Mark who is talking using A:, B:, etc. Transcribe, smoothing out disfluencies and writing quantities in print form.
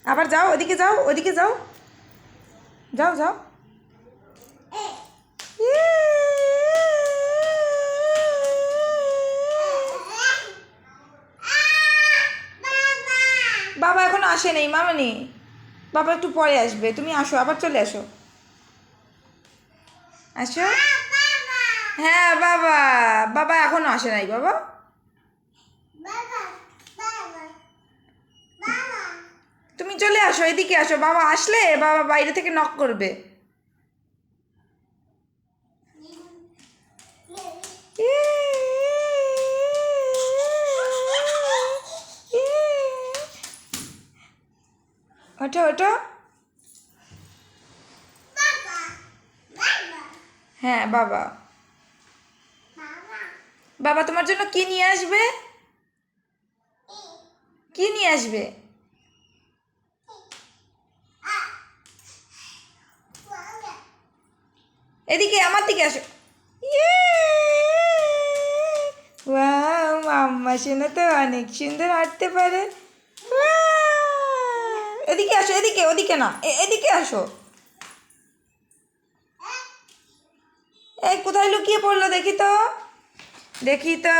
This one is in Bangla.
A: আবার যাও, ওদিকে যাও, ওদিকে যাও, যাও যাও। বাবা এখনো আসে নেই মামনি, বাবা একটু পরে আসবে, তুমি আসো, আবার চলে আসো, আসো। হ্যাঁ বাবা, বাবা এখনো আসে নাই বাবা। তুমি চলে আসো, এদিকে আসো, বাবা আসলে বাবা বাইরে থেকে নক করবে। ওঠো ওঠো। হ্যাঁ বাবা, বাবা তোমার জন্য কি নিয়ে আসবে? কি নিয়ে আসবে? এদিকে আমার দিকে আসো। ওয়াও, মাম্মা শোনা তো অনেক সুন্দর হাঁটতে পারে। এদিকে আসো, এদিকে, ওদিকে না, এদিকে আসো। এই কোথায় লুকিয়ে পড়লো দেখি তো, দেখি তো।